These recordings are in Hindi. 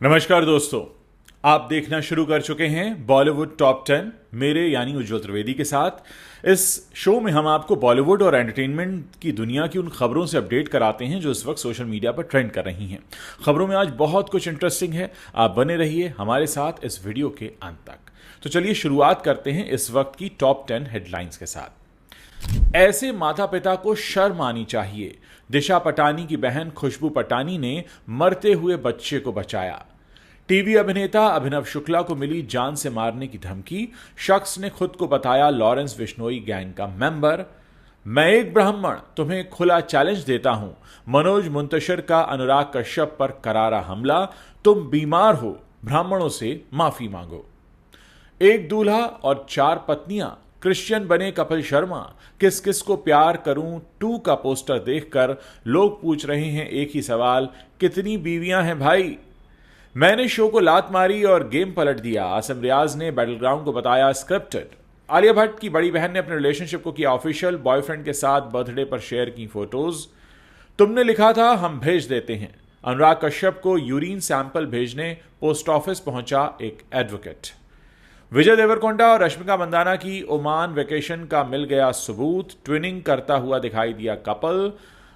नमस्कार दोस्तों। आप देखना शुरू कर चुके हैं बॉलीवुड टॉप 10 मेरे यानी उज्ज्वल त्रिवेदी के साथ। इस शो में हम आपको बॉलीवुड और एंटरटेनमेंट की दुनिया की उन खबरों से अपडेट कराते हैं जो इस वक्त सोशल मीडिया पर ट्रेंड कर रही हैं। खबरों में आज बहुत कुछ इंटरेस्टिंग है, आप बने रहिए हमारे साथ इस वीडियो के अंत तक। तो चलिए शुरुआत करते हैं इस वक्त की टॉप 10 हेडलाइंस के साथ। ऐसे माता पिता को शर्म आनी चाहिए, दिशा पटानी की बहन खुशबू पटानी ने मरते हुए बच्चे को बचाया। टीवी अभिनेता अभिनव शुक्ला को मिली जान से मारने की धमकी, शख्स ने खुद को बताया लॉरेंस बिश्नोई गैंग का मेंबर। मैं एक ब्राह्मण तुम्हें खुला चैलेंज देता हूं, मनोज मुंतशिर का अनुराग कश्यप पर करारा हमला। तुम बीमार हो, ब्राह्मणों से माफी मांगो। एक दूल्हा और 4 पत्नियां, क्रिश्चियन बने कपिल शर्मा। किस किस को प्यार करूं 2 का पोस्टर देखकर लोग पूछ रहे हैं एक ही सवाल, कितनी बीवियां हैं भाई। मैंने शो को लात मारी और गेम पलट दिया, आसिम रियाज ने बैटलग्राउंड को बताया स्क्रिप्टेड। आलिया भट्ट की बड़ी बहन ने अपने रिलेशनशिप को किया ऑफिशियल, बॉयफ्रेंड के साथ बर्थडे पर शेयर की फोटोज। तुमने लिखा था हम भेज देते हैं। अनुराग कश्यप को यूरिन सैंपल भेजने पोस्ट ऑफिस पहुंचा एक एडवोकेट। विजय देवरकोंडा और रश्मिका मंदाना की ओमान वेकेशन का मिल गया सबूत, ट्विनिंग करता हुआ दिखाई दिया कपल।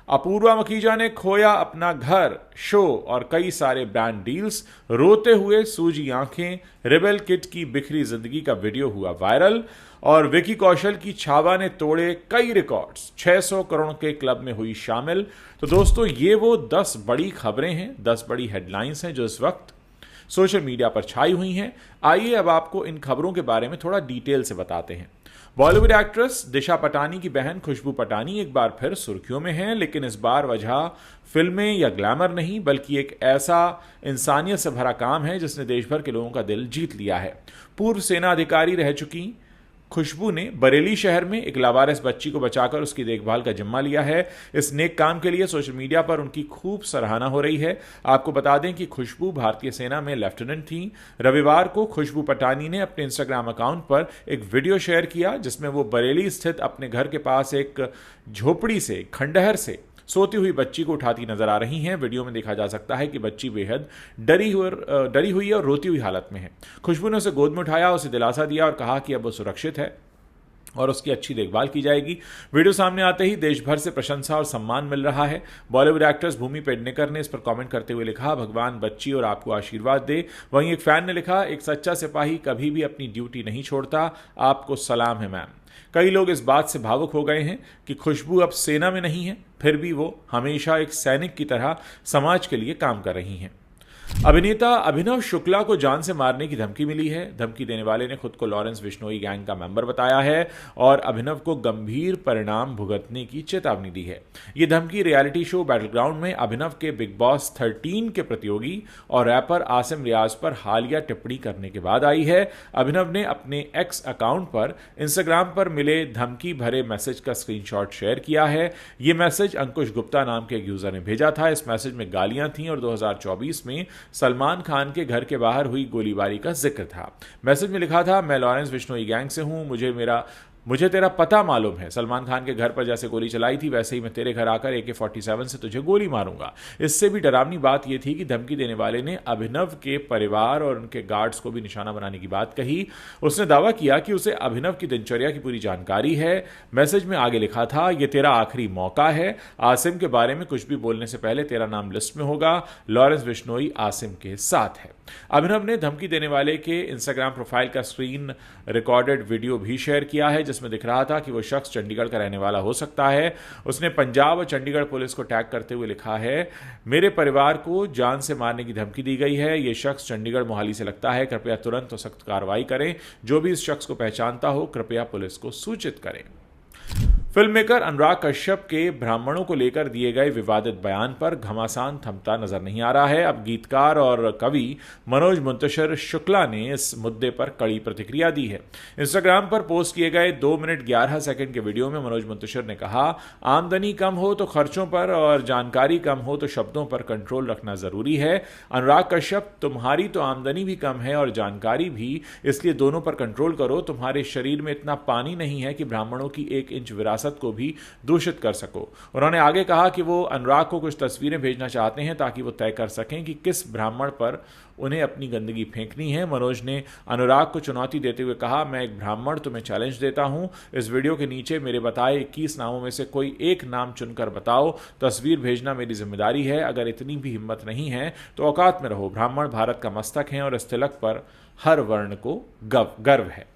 अपूर्वा मखीजा ने खोया अपना घर, शो और कई सारे ब्रांड डील्स, रोते हुए सूजी आंखें, रिबेल किट की बिखरी जिंदगी का वीडियो हुआ वायरल। और विकी कौशल की छावा ने तोड़े कई रिकॉर्ड्स, 600 करोड़ के क्लब में हुई शामिल। तो दोस्तों ये वो 10 बड़ी खबरें हैं, 10 बड़ी हेडलाइंस हैं जो इस वक्त सोशल मीडिया पर छाई हुई हैं। आइए अब आपको इन खबरों के बारे में थोड़ा डिटेल से बताते हैं। बॉलीवुड एक्ट्रेस दिशा पटानी की बहन खुशबू पटानी एक बार फिर सुर्खियों में हैं, लेकिन इस बार वजह फिल्में या ग्लैमर नहीं बल्कि एक ऐसा इंसानियत से भरा काम है जिसने देश भर के लोगों का दिल जीत लिया है। पूर्व सेना अधिकारी रह चुकी खुशबू ने बरेली शहर में एक लावारिस बच्ची को बचाकर उसकी देखभाल का जिम्मा लिया है। इस नेक काम के लिए सोशल मीडिया पर उनकी खूब सराहना हो रही है। आपको बता दें कि खुशबू भारतीय सेना में लेफ्टिनेंट थी। रविवार को खुशबू पटानी ने अपने इंस्टाग्राम अकाउंट पर एक वीडियो शेयर किया जिसमें वो बरेली स्थित अपने घर के पास एक झोपड़ी से, खंडहर से सोती हुई बच्ची को उठाती नजर आ रही हैं। वीडियो में देखा जा सकता है कि बच्ची बेहद डरी हुई है और रोती हुई हालत में है। खुशबू ने उसे गोद में उठाया, उसे दिलासा दिया और कहा कि अब वो सुरक्षित है और उसकी अच्छी देखभाल की जाएगी। वीडियो सामने आते ही देश भर से प्रशंसा और सम्मान मिल रहा है। बॉलीवुड एक्ट्रेस भूमि पेडनेकर ने इस पर कमेंट करते हुए लिखा, भगवान बच्ची और आपको आशीर्वाद दे। वहीं एक फैन ने लिखा, एक सच्चा सिपाही कभी भी अपनी ड्यूटी नहीं छोड़ता, आपको सलाम है मैम। कई लोग इस बात से भावुक हो गए हैं कि खुशबू अब सेना में नहीं है, फिर भी वो हमेशा एक सैनिक की तरह समाज के लिए काम कर रही हैं। अभिनेता अभिनव शुक्ला को जान से मारने की धमकी मिली है। धमकी देने वाले ने खुद को लॉरेंस बिश्नोई गैंग का मेंबर बताया है और अभिनव को गंभीर परिणाम भुगतने की चेतावनी दी है। यह धमकी रियलिटी शो बैटलग्राउंड में अभिनव के बिग बॉस 13 के प्रतियोगी और रैपर आसिम रियाज पर हालिया टिप्पणी करने के बाद आई है। अभिनव ने अपने एक्स अकाउंट पर इंस्टाग्राम पर मिले धमकी भरे मैसेज का स्क्रीनशॉट शेयर किया है। यह मैसेज अंकुश गुप्ता नाम के एक यूजर ने भेजा था। इस मैसेज में गालियां थीं और 2024 में सलमान खान के घर के बाहर हुई गोलीबारी का जिक्र था। मैसेज में लिखा था, मैं लॉरेंस बिश्नोई गैंग से हूं, मुझे तेरा पता मालूम है। सलमान खान के घर पर जैसे गोली चलाई थी वैसे ही मैं तेरे घर आकर AK-47 से तुझे गोली मारूंगा। इससे भी डरावनी बात यह थी कि धमकी देने वाले ने अभिनव के परिवार और उनके गार्ड्स को भी निशाना बनाने की बात कही। उसने दावा किया कि उसे अभिनव की दिनचर्या की पूरी जानकारी है। मैसेज में आगे लिखा था, यह तेरा आखिरी मौका है, आसिम के बारे में कुछ भी बोलने से पहले तेरा नाम लिस्ट में होगा। लॉरेंस बिश्नोई आसिम के साथ है। अभिनव ने धमकी देने वाले के इंस्टाग्राम प्रोफाइल का स्क्रीन रिकॉर्डेड वीडियो भी शेयर किया है जिसमें दिख रहा था कि वो शख्स चंडीगढ़ का रहने वाला हो सकता है। उसने पंजाब और चंडीगढ़ पुलिस को टैग करते हुए लिखा है, मेरे परिवार को जान से मारने की धमकी दी गई है। यह शख्स चंडीगढ़ मोहाली से लगता है, कृपया तुरंत और सख्त कार्रवाई करें। जो भी इस शख्स को पहचानता हो कृपया पुलिस को सूचित करें। फिल्ममेकर अनुराग कश्यप के ब्राह्मणों को लेकर दिए गए विवादित बयान पर घमासान थमता नजर नहीं आ रहा है। अब गीतकार और कवि मनोज मुंतशिर शुक्ला ने इस मुद्दे पर कड़ी प्रतिक्रिया दी है। इंस्टाग्राम पर पोस्ट किए गए 2 मिनट 11 सेकंड के वीडियो में मनोज मुंतशिर ने कहा, आमदनी कम हो तो खर्चों पर और जानकारी कम हो तो शब्दों पर कंट्रोल रखना जरूरी है। अनुराग कश्यप, तुम्हारी तो आमदनी भी कम है और जानकारी भी, इसलिए दोनों पर कंट्रोल करो। तुम्हारे शरीर में इतना पानी नहीं है कि ब्राह्मणों की 1 इंच विरासत सियासत को भी दूषित कर सको। उन्होंने आगे कहा कि वो अनुराग को कुछ तस्वीरें भेजना चाहते हैं ताकि वो तय कर सकें कि किस ब्राह्मण पर उन्हें अपनी गंदगी फेंकनी है। मनोज ने अनुराग को चुनौती देते हुए कहा, मैं एक ब्राह्मण तुम्हें चैलेंज देता हूं, इस वीडियो के नीचे मेरे बताए 21 नामों में से कोई एक नाम चुनकर बताओ। तस्वीर भेजना मेरी जिम्मेदारी है, अगर इतनी भी हिम्मत नहीं है तो औकात में रहो। ब्राह्मण भारत का मस्तक है और इस तिलक पर हर वर्ण को गर्व है।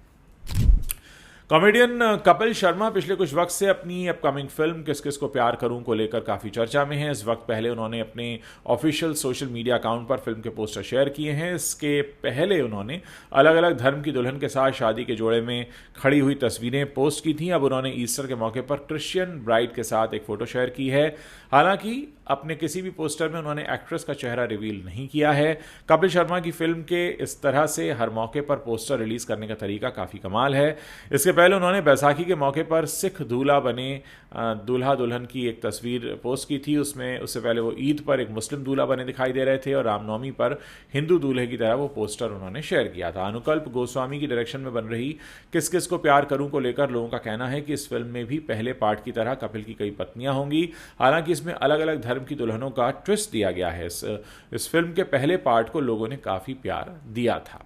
कॉमेडियन कपिल शर्मा पिछले कुछ वक्त से अपनी अपकमिंग फिल्म किस किस को प्यार करूं को लेकर काफ़ी चर्चा में हैं। इस वक्त पहले उन्होंने अपने ऑफिशियल सोशल मीडिया अकाउंट पर फिल्म के पोस्टर शेयर किए हैं। इसके पहले उन्होंने अलग अलग धर्म की दुल्हन के साथ शादी के जोड़े में खड़ी हुई तस्वीरें पोस्ट की थीं। अब उन्होंने ईस्टर के मौके पर क्रिश्चियन ब्राइड के साथ एक फ़ोटो शेयर की है। हालांकि अपने किसी भी पोस्टर में उन्होंने एक्ट्रेस का चेहरा रिवील नहीं किया है। कपिल शर्मा की फिल्म के इस तरह से हर मौके पर पोस्टर रिलीज करने का तरीका काफ़ी कमाल है। इसके पहले उन्होंने बैसाखी के मौके पर सिख दूल्हा बने दूल्हा दुल्हन की एक तस्वीर पोस्ट की थी। उससे पहले वो ईद पर एक मुस्लिम दूल्हा बने दिखाई दे रहे थे और रामनवमी पर हिंदू दूल्हे की तरह वो पोस्टर उन्होंने शेयर किया था। अनुकल्प गोस्वामी की डायरेक्शन में बन रही किस किस को प्यार करूं को लेकर लोगों का कहना है कि इस फिल्म में भी पहले पार्ट की तरह कपिल की कई पत्नियां होंगी। हालांकि इसमें अलग अलग धर्म की दुल्हनों का ट्विस्ट दिया गया है। इस फिल्म के पहले पार्ट को लोगों ने काफी प्यार दिया था।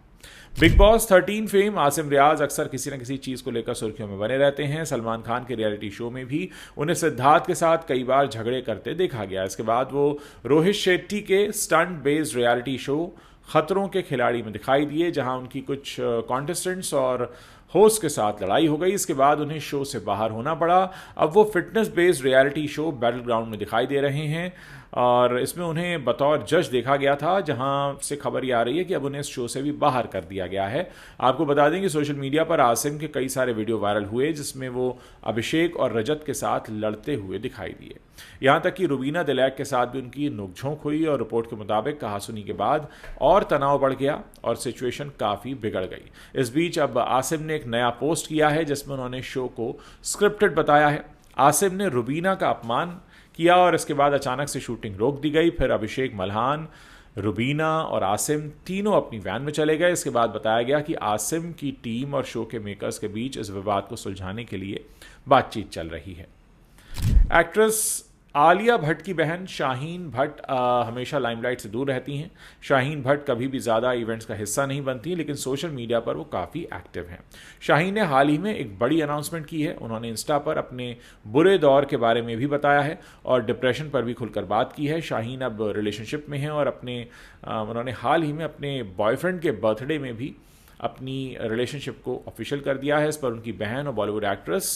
बिग बॉस 13 फेम आसिम रियाज अक्सर किसी न किसी चीज को लेकर सुर्खियों में बने रहते हैं। सलमान खान के रियलिटी शो में भी उन्हें सिद्धार्थ के साथ कई बार झगड़े करते देखा गया। इसके बाद वो रोहित शेट्टी के स्टंट बेस्ड रियलिटी शो खतरों के खिलाड़ी में दिखाई दिए, जहां उनकी कुछ कॉन्टेस्टेंट्स और होस्ट के साथ लड़ाई हो गई। इसके बाद उन्हें शो से बाहर होना पड़ा। अब वो fitness based reality show battle ground में दिखाई दे रहे हैं और इसमें उन्हें बतौर जज देखा गया था, जहां से खबर ये आ रही है कि अब उन्हें इस शो से भी बाहर कर दिया गया है। आपको बता दें कि सोशल मीडिया पर आसिम के कई सारे वीडियो वायरल हुए जिसमें वो अभिषेक और रजत के साथ लड़ते हुए दिखाई दिए। यहां तक कि रुबीना दिलैक के साथ भी उनकी नोकझोंक हुई और रिपोर्ट के मुताबिक कहासुनी के बाद और तनाव बढ़ गया और सिचुएशन काफ़ी बिगड़ गई। इस बीच अब आसिम ने एक नया पोस्ट किया है जिसमें उन्होंने शो को स्क्रिप्टेड बताया है। आसिम ने रुबीना का अपमान किया और इसके बाद अचानक से शूटिंग रोक दी गई। फिर अभिषेक, मल्हान, रुबीना और आसिम तीनों अपनी वैन में चले गए। इसके बाद बताया गया कि आसिम की टीम और शो के मेकर्स के बीच इस विवाद को सुलझाने के लिए बातचीत चल रही है। एक्ट्रेस आलिया भट्ट की बहन शाहीन भट्ट हमेशा लाइमलाइट से दूर रहती हैं। शाहीन भट्ट कभी भी ज़्यादा इवेंट्स का हिस्सा नहीं बनती, लेकिन सोशल मीडिया पर वो काफ़ी एक्टिव हैं। शाहीन ने हाल ही में एक बड़ी अनाउंसमेंट की है। उन्होंने इंस्टा पर अपने बुरे दौर के बारे में भी बताया है और डिप्रेशन पर भी खुलकर बात की है। शाहीन अब रिलेशनशिप में हैं और उन्होंने हाल ही में अपने बॉयफ्रेंड के बर्थडे में भी अपनी रिलेशनशिप को ऑफिशियल कर दिया है। इस पर उनकी बहन और बॉलीवुड एक्ट्रेस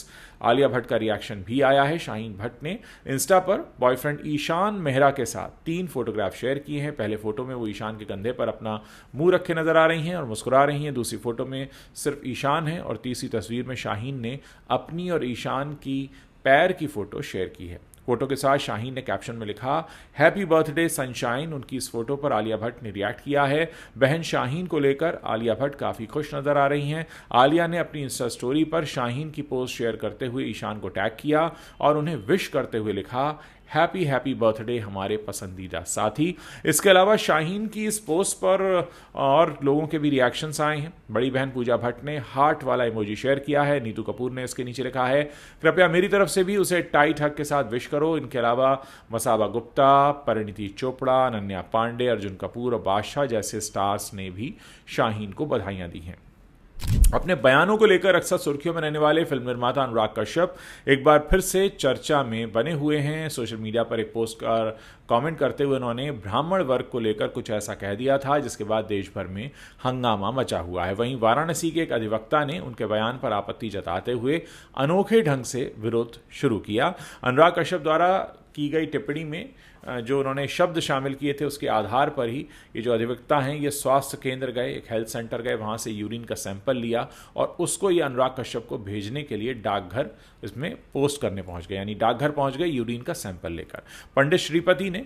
आलिया भट्ट का रिएक्शन भी आया है। शाहीन भट्ट ने इंस्टा पर बॉयफ्रेंड ईशान मेहरा के साथ 3 फोटोग्राफ शेयर किए हैं। पहले फोटो में वो ईशान के कंधे पर अपना मुंह रखे नजर आ रही हैं और मुस्कुरा रही हैं। दूसरी फोटो में सिर्फ ईशान है और तीसरी तस्वीर में शाहीन ने अपनी और ईशान की पैर की फोटो शेयर की है। फोटो के साथ शाहीन ने कैप्शन में लिखा, हैप्पी बर्थडे सनशाइन। उनकी इस फोटो पर आलिया भट्ट ने रिएक्ट किया है। बहन शाहीन को लेकर आलिया भट्ट काफ़ी खुश नजर आ रही हैं। आलिया ने अपनी इंस्टा स्टोरी पर शाहीन की पोस्ट शेयर करते हुए ईशान को टैग किया और उन्हें विश करते हुए लिखा, हैप्पी हैप्पी बर्थडे हमारे पसंदीदा साथी। इसके अलावा शाहीन की इस पोस्ट पर और लोगों के भी रिएक्शंस आए हैं। बड़ी बहन पूजा भट्ट ने हार्ट वाला इमोजी शेयर किया है। नीतू कपूर ने इसके नीचे लिखा है, कृपया मेरी तरफ से भी उसे टाइट हग के साथ विश करो। इनके अलावा मसाबा गुप्ता, परिणीति चोपड़ा, अनन्या पांडे, अर्जुन कपूर और बादशाह जैसे स्टार्स ने भी शाहीन को बधाइयां दी हैं। अपने बयानों को लेकर अक्सर सुर्खियों में रहने वाले फिल्म निर्माता अनुराग कश्यप एक बार फिर से चर्चा में बने हुए हैं। सोशल मीडिया पर एक पोस्ट कर कमेंट करते हुए उन्होंने ब्राह्मण वर्ग को लेकर कुछ ऐसा कह दिया था जिसके बाद देश भर में हंगामा मचा हुआ है। वहीं वाराणसी के एक अधिवक्ता ने उनके बयान पर आपत्ति जताते हुए अनोखे ढंग से विरोध शुरू किया। अनुराग कश्यप द्वारा की गई टिप्पणी में जो उन्होंने शब्द शामिल किए थे उसके आधार पर ही ये जो अधिवक्ता हैं ये स्वास्थ्य केंद्र गए, एक हेल्थ सेंटर गए, वहाँ से यूरिन का सैंपल लिया और उसको ये अनुराग कश्यप को भेजने के लिए डाकघर इसमें पोस्ट करने पहुँच गए, यानी डाकघर पहुँच गए यूरिन का सैंपल लेकर। पंडित श्रीपति ने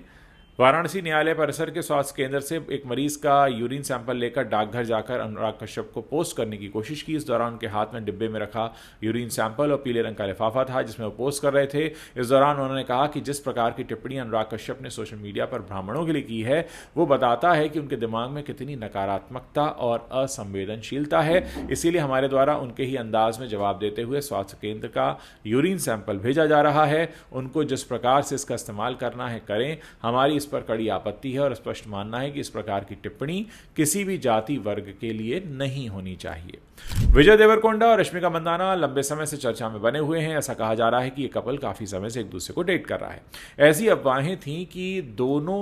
वाराणसी न्यायालय परिसर के स्वास्थ्य केंद्र से एक मरीज का यूरिन सैंपल लेकर डाकघर जाकर अनुराग कश्यप को पोस्ट करने की कोशिश की। इस दौरान उनके हाथ में डिब्बे में रखा यूरिन सैंपल और पीले रंग का लिफाफा था जिसमें वो पोस्ट कर रहे थे। इस दौरान उन्होंने कहा कि जिस प्रकार की टिप्पणी अनुराग कश्यप ने सोशल मीडिया पर ब्राह्मणों के लिए की है वो बताता है कि उनके दिमाग में कितनी नकारात्मकता और असंवेदनशीलता है। इसीलिए हमारे द्वारा उनके ही अंदाज में जवाब देते हुए स्वास्थ्य केंद्र का यूरिन सैंपल भेजा जा रहा है। उनको जिस प्रकार से इसका इस्तेमाल करना है करें, हमारी इस पर कड़ी आपत्ति है और स्पष्ट मानना है कि इस प्रकार की टिप्पणी किसी भी जाति वर्ग के लिए नहीं होनी चाहिए। विजय देवरकोंडा और रश्मिका मंदाना लंबे समय से चर्चा में बने हुए हैं। ऐसा कहा जा रहा है कि ये कपल काफी समय से एक दूसरे को डेट कर रहा है। ऐसी अफवाहें थीं कि दोनों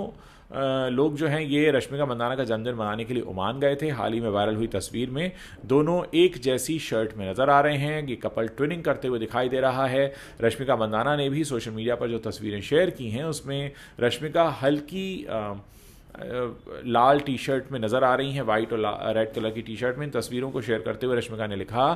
लोग जो हैं ये रश्मिका मंदाना का जन्मदिन मनाने के लिए ओमान गए थे। हाल ही में वायरल हुई तस्वीर में दोनों एक जैसी शर्ट में नजर आ रहे हैं। ये कपल ट्विनिंग करते हुए दिखाई दे रहा है। रश्मिका मंदाना ने भी सोशल मीडिया पर जो तस्वीरें शेयर की हैं उसमें रश्मिका हल्की लाल टी शर्ट में नजर आ रही हैं, वाइट और रेड कलर की टी शर्ट में। इन तस्वीरों को शेयर करते हुए रश्मिका ने लिखा,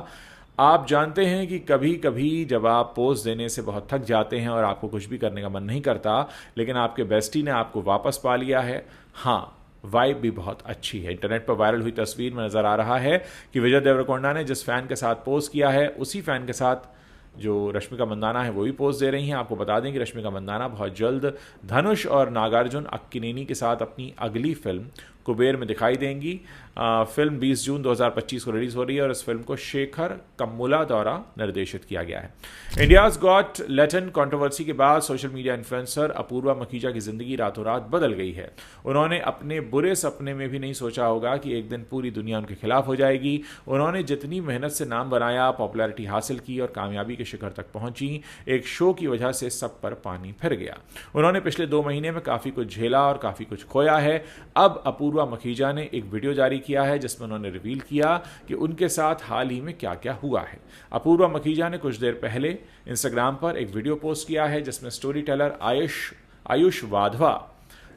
आप जानते हैं कि कभी कभी जब आप पोज देने से बहुत थक जाते हैं और आपको कुछ भी करने का मन नहीं करता, लेकिन आपके बेस्टी ने आपको वापस पा लिया है। हाँ, वाइब भी बहुत अच्छी है। इंटरनेट पर वायरल हुई तस्वीर में नजर आ रहा है कि विजय देवरकोंडा ने जिस फैन के साथ पोज किया है उसी फैन के साथ जो रश्मिका मंदाना है वो भी पोज दे रही हैं। आपको बता दें कि रश्मिका मंदाना बहुत जल्द धनुष और नागार्जुन अक्किनेनी के साथ अपनी अगली फिल्म कुबेर में दिखाई देंगी। फिल्म 20 जून 2025 को रिलीज हो रही है और इस फिल्म को शेखर कम्मुला द्वारा निर्देशित किया गया है। इंडियाज गॉट लैटिन कंट्रोवर्सी के बाद social media influencer Apoorva Makhija की जिंदगी रातों रात बदल गई है। उन्होंने अपने बुरे सपने में भी नहीं सोचा होगा कि एक दिन पूरी दुनिया उनके खिलाफ हो जाएगी। उन्होंने जितनी मेहनत से नाम बनाया, पॉपुलैरिटी हासिल की और कामयाबी के शिखर तक पहुंची, एक शो की वजह से सब पर पानी फिर गया। उन्होंने पिछले 2 महीने में काफी कुछ झेला और काफी कुछ खोया है। अब अपूर्वा मखीजा ने एक वीडियो जारी किया है जिसमें उन्होंने रिवील किया कि उनके साथ हाल ही में क्या क्या हुआ है। अपूर्वा मखीजा ने कुछ देर पहले इंस्टाग्राम पर एक वीडियो पोस्ट किया है जिसमें स्टोरी टेलर आयुष वाधवा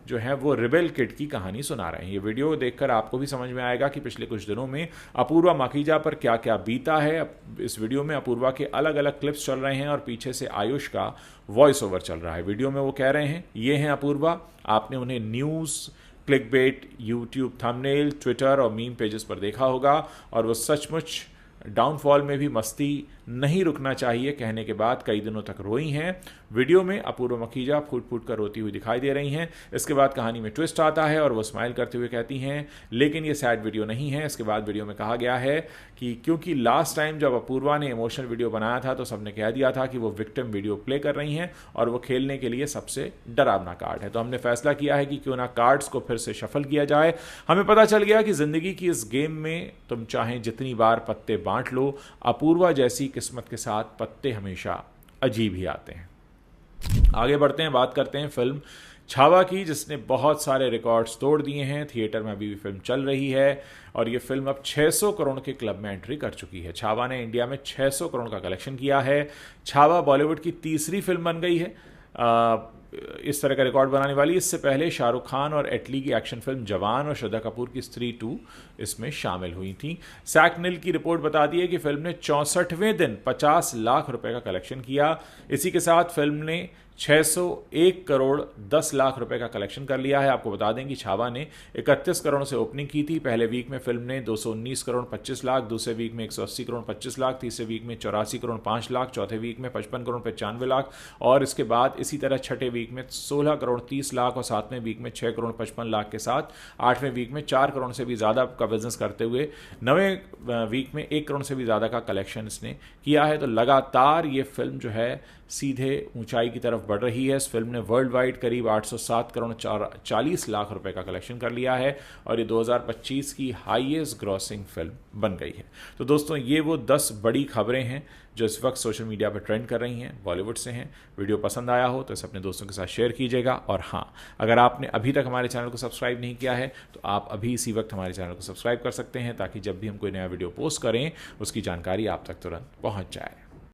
जो है वो रिबेल किड की कहानी सुना रहे हैं। ये वीडियो देखकर आपको भी समझ में आएगा कि पिछले कुछ दिनों में अपूर्वा मखीजा पर क्या क्या बीता है। इस वीडियो में अपूर्वा के अलग अलग क्लिप्स चल रहे हैं और पीछे से आयुष का वॉइस ओवर चल रहा है। वीडियो में वो कह रहे हैं, ये हैं अपूर्वा, आपने उन्हें news, clickbait, YouTube thumbnail, Twitter और मीम पेजेस पर देखा होगा और वो सचमुच डाउनफॉल में भी मस्ती नहीं रुकना चाहिए कहने के बाद कई दिनों तक रोई हैं। वीडियो में अपूर्वा मखीजा फूट फूट कर रोती हुई दिखाई दे रही हैं। इसके बाद कहानी में ट्विस्ट आता है और वो स्माइल करते हुए कहती हैं, लेकिन ये सैड वीडियो नहीं है। इसके बाद वीडियो में कहा गया है कि क्योंकि लास्ट टाइम जब अपूर्वा ने इमोशनल वीडियो बनाया था तो सबने कह दिया था कि वो विक्टिम वीडियो प्ले कर रही हैं और वो खेलने के लिए सबसे डरावना कार्ड है। तो हमने फैसला किया है कि क्यों ना कार्ड्स को फिर से शफल किया जाए। हमें पता चल गया कि जिंदगी की इस गेम में तुम चाहें जितनी बार पत्ते बांट लो, अपूर्वा जैसी किस्मत के साथ पत्ते हमेशा अजीब ही आते हैं। आगे बढ़ते हैं, बात करते हैं फिल्म छावा की, जिसने बहुत सारे रिकॉर्ड्स तोड़ दिए हैं। थिएटर में अभी भी फिल्म चल रही है और ये फिल्म अब 600 करोड़ के क्लब में एंट्री कर चुकी है। छावा ने इंडिया में 600 करोड़ का कलेक्शन किया है। छावा बॉलीवुड की तीसरी फिल्म बन गई है इस तरह का रिकॉर्ड बनाने वाली। इससे पहले शाहरुख खान और एटली की एक्शन फिल्म जवान और श्रद्धा कपूर की स्त्री 2 इसमें शामिल हुई थी। सैकनिल की रिपोर्ट बताती है कि फिल्म ने 64वें दिन 50 लाख रुपए का कलेक्शन किया। इसी के साथ फिल्म ने 601 करोड़ 10 लाख रुपए का कलेक्शन कर लिया है। आपको बता दें कि छावा ने 31 करोड़ से ओपनिंग की थी। पहले वीक में फिल्म ने 219 करोड़ 25 लाख, दूसरे वीक में 180 करोड़ 25 लाख, तीसरे वीक में 84 करोड़ 5 लाख, चौथे वीक में 55 करोड़ 95 लाख और इसके बाद इसी तरह छठे वीक में 16 करोड़ 30 लाख और सातवें वीक में 6 करोड़ 55 लाख के साथ आठवें वीक में 4 करोड़ से भी ज़्यादा का बिजनेस करते हुए नवें वीक में 1 करोड़ से भी ज़्यादा का कलेक्शन इसने किया है। तो लगातार ये फिल्म जो है सीधे ऊंचाई की तरफ बढ़ रही है। इस फिल्म ने वर्ल्ड वाइड करीब 807 करोड़ 40 लाख रुपए का कलेक्शन कर लिया है और ये 2025 की हाईएस्ट ग्रॉसिंग फिल्म बन गई है। तो दोस्तों, ये वो 10 बड़ी खबरें हैं जो इस वक्त सोशल मीडिया पर ट्रेंड कर रही हैं, बॉलीवुड से हैं। वीडियो पसंद आया हो तो इसे अपने दोस्तों के साथ शेयर कीजिएगा और हाँ, अगर आपने अभी तक हमारे चैनल को सब्सक्राइब नहीं किया है तो आप अभी इसी वक्त हमारे चैनल को सब्सक्राइब कर सकते हैं ताकि जब भी हम कोई नया वीडियो पोस्ट करें उसकी जानकारी आप तक तुरंत पहुँच जाए।